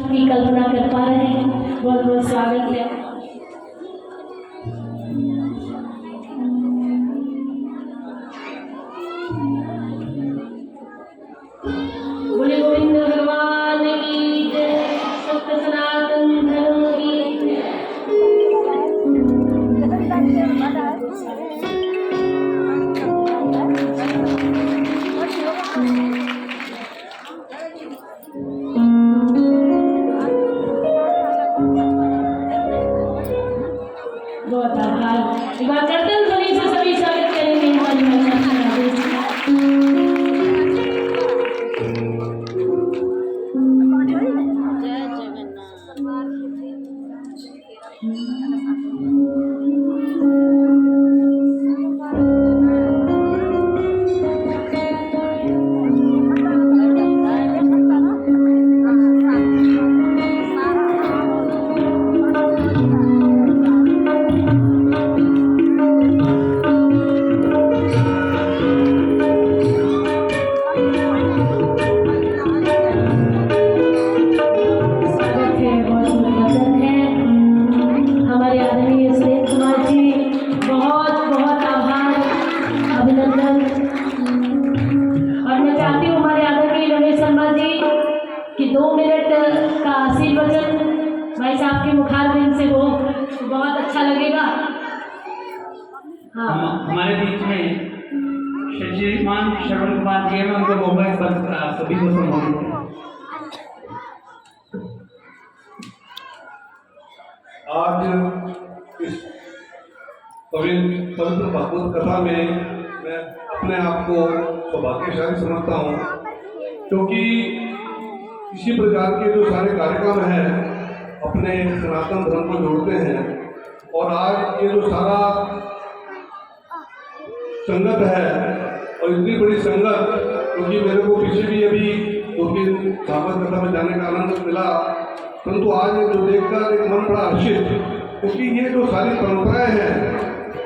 की कल्पना कर पा रहे हैं। बहुत बहुत स्वागत है। बोले गोविंद भगवान की जय, सत्य सनातन धर्म की जय। बहुत आभार। एक बार कीर्तन ध्वनि से सभी स्वागत करेंगे हमारी भाषा कि 2 मिनट का आशीर्वचन भाई साहब के मुखारबिंद से हो तो बहुत अच्छा लगेगा। हाँ, हमारे बीच में श्रीमान श्रवण कुमार जी हैं, उनको मोबाइल पर सभी को संबोधित है। आज इस पवित्र भागवत कथा में मैं अपने आप को सौभाग्यशाली समझता हूँ, क्योंकि इसी प्रकार के जो सारे कार्यक्रम हैं अपने सनातन धर्म को जोड़ते हैं। और आज ये जो सारा संगत है और इतनी बड़ी संगत, क्योंकि मेरे को पीछे भी अभी 2-3 भागवत कथा में जाने का आनंद मिला, परंतु आज जो देखकर एक मन बड़ा हर्षित, क्योंकि ये जो सारी परंपराएं हैं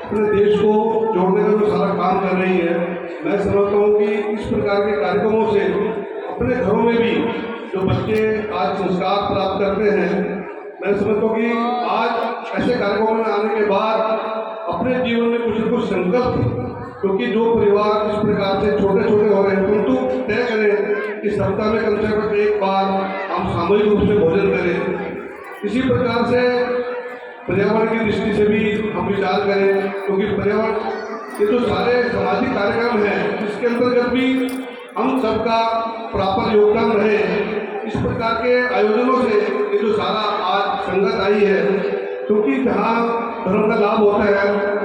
अपने देश को जोड़ने का जो सारा काम कर रही है, मैं समझता हूँ कि इस प्रकार के कार्यक्रमों से अपने घरों में भी जो बच्चे आज संस्कार प्राप्त करते हैं, मैं समझता हूँ कि आज ऐसे कार्यक्रमों में आने के बाद अपने जीवन में कुछ न कुछ संकल्प, क्योंकि जो परिवार इस प्रकार से छोटे छोटे हो रहे हैं, परंतु तय करें कि सप्ताह में कम से कम एक बार हम सामूहिक रूप से भोजन करें। इसी प्रकार से पर्यावरण की दृष्टि से भी हम विचार करें, क्योंकि पर्यावरण ये जो सारे सामाजिक कार्यक्रम हैं इसके अंतर्गत भी हम सबका प्रॉपर योगदान रहे। इस प्रकार के आयोजनों से ये जो सारा आज संगत आई है, क्योंकि जहाँ धर्म का लाभ होता है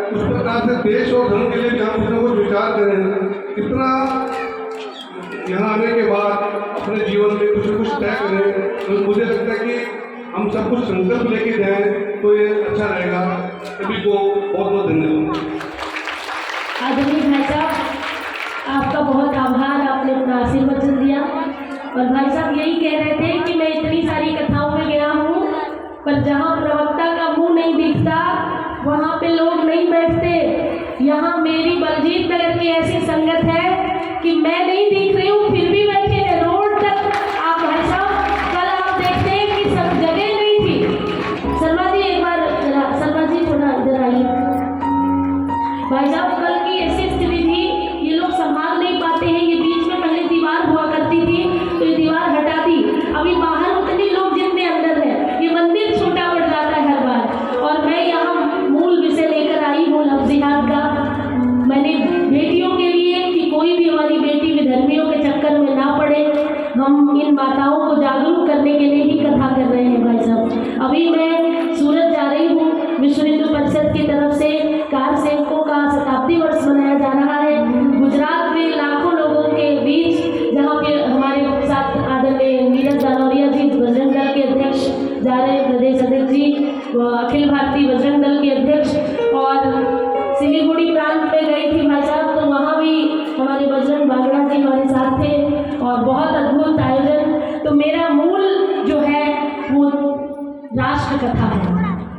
उस प्रकार से देश और धर्म के लिए भी हम कुछ न कुछ विचार करें। इतना यहाँ आने के बाद अपने जीवन में कुछ न कुछ तय करें, तो मुझे लगता है कि हम सब कुछ संकल्प लेके जाएं तो ये अच्छा रहेगा। सभी को बहुत बहुत धन्यवाद। आदरणीय भाई साहब, आपका बहुत आभार, आपने अपना आशीर्वचन दिया। और भाई साहब यही कह रहे थे कि मैं इतनी सारी कथाओं में गया हूँ, पर जहाँ प्रवक्ता का मुंह नहीं दिखता वहाँ पे लोग नहीं बैठते। यहाँ मेरी बलजीत नगर की ऐसी संगत है कि मैं नहीं दिख रही हूँ फिर भी बैठे हैं रोड तक। आप भाई साहब कल आप देखते हैं कि सब जगह नहीं थी। शर्मा जी एक बार शर्मा जी थोड़ा इधर आइए। भाई साहब कल की ऐसी स्थिति थी, ये लोग संभाल नहीं पाते हैं। ये बीच में पहले दीवार हुआ करती थी तो ये दीवार हटा दी, अभी बाहर उतने लोग जितने अंदर हैं, ये मंदिर छोटा पड़ जाता है हर बार। और मैं यहाँ मूल विषय लेकर आई हूँ लफ्ज़ियात का। मैंने बेटियों के लिए कि कोई भी हमारी बेटी विधर्मियों के चक्कर में ना पड़े, हम इन माताओं को जागरूक करने के लिए ही कथा कर रहे हैं भाई साहब। अभी मैं सूरत जा रही हूँ, विश्व हिंदू परिषद की तरफ से कार सेवकों का शताब्दी वर्ष मनाया जा रहा है। गुजरात में लाखों लोगों के बीच, जहाँ पे हमारे साथ आदरणीय नीरज दानौरिया जी बजरंग दल के अध्यक्ष जा रहे हैं, प्रदेश अध्यक्ष जी, अखिल भारतीय बजरंग दल के अध्यक्ष, और सिलीगुड़ी प्रांत में गई थी भाई साहब, तो वहाँ भी हमारे बजरंग बागड़ा जी हमारे साथ थे और बहुत अद्भुत आयोजन। तो मेरा मूल जो है वो राष्ट्र कथा है।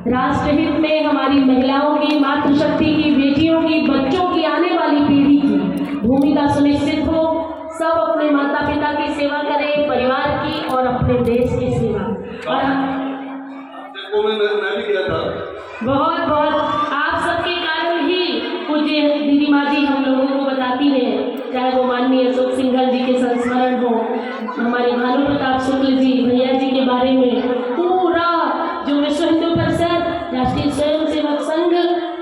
राष्ट्रहित में हमारी महिलाओं की, मातृशक्ति की, बेटियों की, बच्चों की, आने वाली पीढ़ी की भूमिका सुनिश्चित हो। सब अपने माता पिता की सेवा करें, परिवार की और अपने देश की सेवा। बारे में पूरा जो विश्व हिंदू परिषद, राष्ट्रीय स्वयंसेवक संघ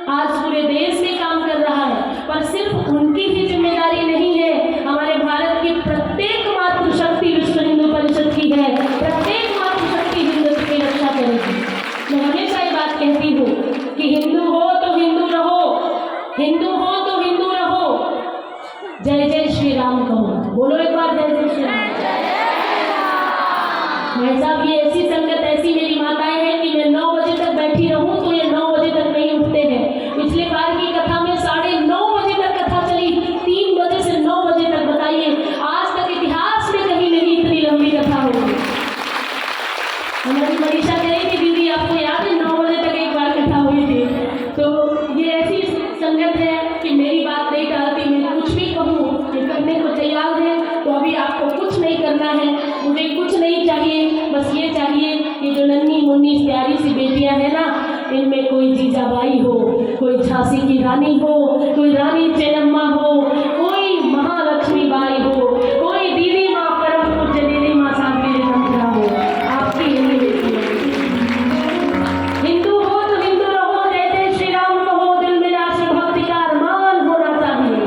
आज पूरे देश में काम कर रहा है। पर सिर्फ उनकी ही जिम्मेदारी नहीं है, हमारे भारत की प्रत्येक मातृशक्ति विश्व हिंदू परिषद की है। प्रत्येक मातृशक्ति हिंदुत्व की रक्षा करेगी। मैं हमेशा ये बात कहती हूँ कि हिंदू हो तो हिंदू रहो, हिंदू हो तो हिंदू रहो। जय जय श्री राम कहो, बोलो एक बार जय जय श्री राम। भाई साहब, ये ऐसी संगत, ऐसी मेरी माताएं हैं कि मैं 9 बजे तक बैठी रहूं तो ये 9 बजे तक नहीं उठते हैं। पिछले बार की कथा में 9:30 बजे तक कथा चली, 3 बजे से 9 बजे तक। बताइए, आज तक इतिहास में कहीं नहीं इतनी लंबी कथा होगी। हमारी मनीषा कह रही थी, दीदी आपको याद है 9 बजे तक एक बार कथा हुई थी। तो ये ऐसी संगत है कि मेरी बात नहीं टालती, मैं कुछ भी कहूँ ये करने को तैयार है। तो अभी आपको कुछ नहीं करना है, मुझे कुछ नहीं चाहिए, बस ये चाहिए कि जो नन्ही मुन्नी प्यारी सी बेटियां हैं ना, इनमें कोई जीजाबाई हो, कोई झांसी की रानी हो, कोई रानी चेन्नम्मा हो, कोई महालक्ष्मी बाई हो, कोई दीदी माँ परम पूज्य दीदी माँ साध्वी नंदा हो। आपकी यही बेटी है। हिंदू हो तो हिंदू रहो, जय जय श्री राम कहो, दिल में राष्ट्रभक्ति का अरमान होना चाहिए।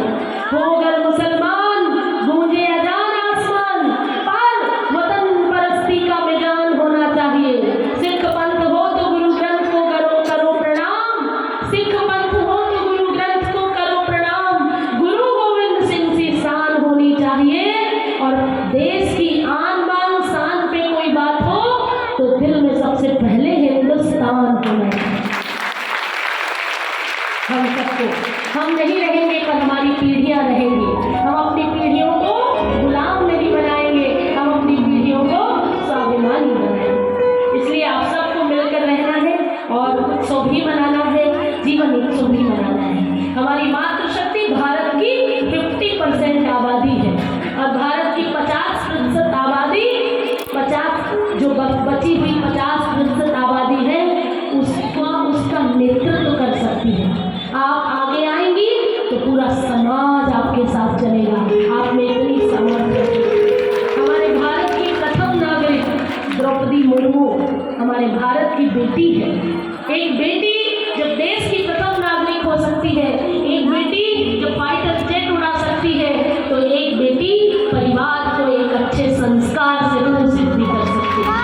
हो अगर मुसलमान गूंजे अजान आसमान, पर वतन परस्ती का मिजान होना चाहिए। सिख पंथ हो तो गुरु ग्रंथ को करो प्रणाम, सिख पंथ हो तो गुरु ग्रंथ को करो प्रणाम। गुरु गोविंद सिंह सी शान होनी चाहिए। और देश की आन बान शान पे कोई बात हो तो दिल में सबसे पहले हिंदुस्तान होना चाहिए। हम सबको, हम नहीं रहेंगे पर हमारी पीढ़ियां रहेंगी। हम अपनी पीढ़ियों को गुलाम नहीं बनाएंगे, हम अपनी पीढ़ियों को स्वाभिमानी बनाएंगे। इसलिए आप सबको मिलकर रहना है और उत्सव भी मनाना है, जीवन उत्सव भी मनाना है। हमारी मातृशक्ति भारत की 50% आबादी है और भारत की 50% आबादी, 50 जो बची हुई 50% आबादी है उसका नेतृत्व कर सकती है। आप आगे आएंगी तो पूरा समाज आपके साथ चलेगा। आप में इतनी सामर्थ्य है। हमारे भारत की प्रथम नागरिक द्रौपदी मुर्मू हमारे भारत की बेटी है। एक बेटी जब देश की प्रथम नागरिक हो सकती है, एक बेटी जब फाइटर जेट उड़ा सकती है, तो एक बेटी परिवार को एक अच्छे संस्कार से भूषित भी कर सकती है।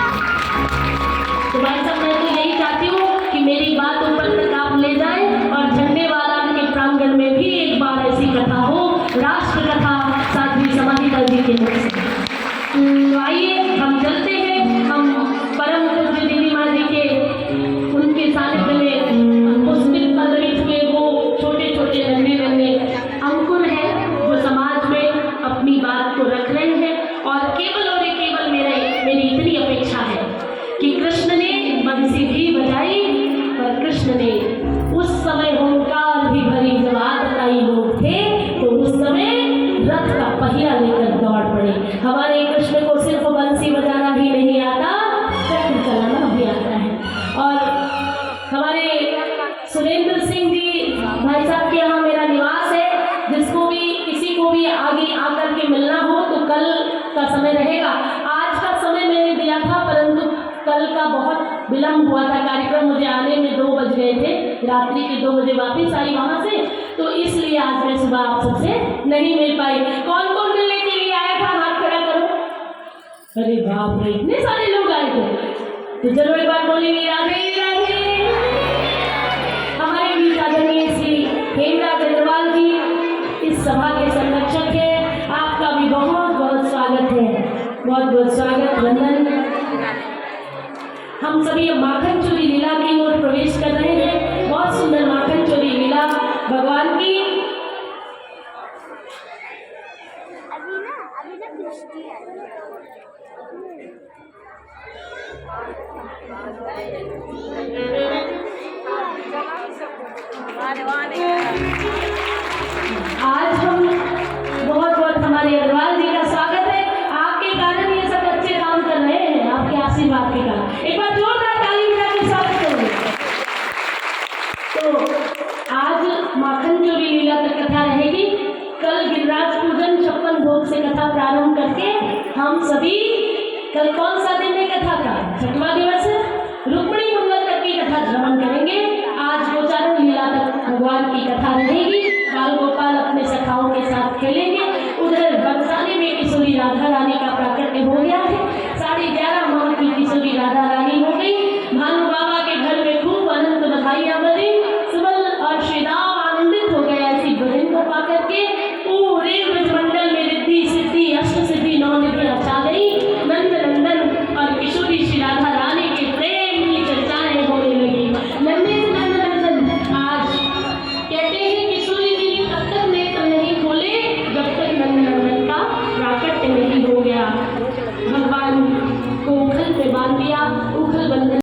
तो भाई साहब, मैं तो यही चाहती हूँ कि मेरी बात ऊपर तक आप ले जाएं और झंडे वाला के प्रांगण में भी एक बार ऐसी कथा हो, राष्ट्र कथा साध्वी समाहिता जी के मुख से। तो आइए हम चलते हैं, हम परम पूज्य दीदी माँ जी के उनके सानिध्य में पुष्पित पल्लवित हुए वो छोटे छोटे नन्हे अंकुर हैं जो समाज में अपनी बात को रख रहे हैं। और केवल मेरी इतनी अपेक्षा है कि कृष्ण ने बंसी भी बजाई, पर कृष्ण ने उस समय हुंकार भी भरी। जब आतताई लोग थे तो उस समय रथ का पहिया लेकर दौड़ पड़े। हमारे कृष्ण को सिर्फ बंसी बजाना ही नहीं आता, चक्र चलाना भी आता है। और हमारे सुरेंद्र सिंह जी भाई साहब के यहाँ मेरा निवास है। जिसको भी किसी को भी आगे आकर के मिलना हो तो कल का समय रहेगा। आज का समय मैंने दिया था, परंतु कल का बहुत विलम्ब हुआ था। कार्यक्रम मुझे आने में 2 बज गए थे, रात्रि के 2 बजे वापस आई वहाँ से, तो इसलिए आज मैं सुबह आप सबसे नहीं मिल पाई। कौन कौन मिलने के लिए आया था, हाथ खड़ा करो। अरे बाप रे, इतने सारे लोग आए थे। तो चलो एक बार बोलेंगे राधे राधे। हमारे बीच आदरणीय श्री हेमराज अग्रवाल जी इस सभा के संरक्षक हैं। आपका भी बहुत बहुत स्वागत है, बहुत बहुत स्वागत, वंदन। हम सभी माखन चोरी लीला की ओर प्रवेश कर रहे हैं। बहुत सुंदर माखन चोरी लीला भगवान की। आज हम बहुत बहुत हमारे अग्रवाल जी का स्वागत है। आपके कारण ये सब अच्छे काम कर रहे हैं, आपके आशीर्वाद के कारण। एक बार जोरदार ताली बजा के स्वागत करो। तो आज माखन चोरी लीला की कथा रहेगी। कल गिरिराज पूजन 56 भोग से कथा प्रारंभ करके हम सभी, कल कौन सा दिन है कथा का? राधा रानी का प्राकट्य हो गया है।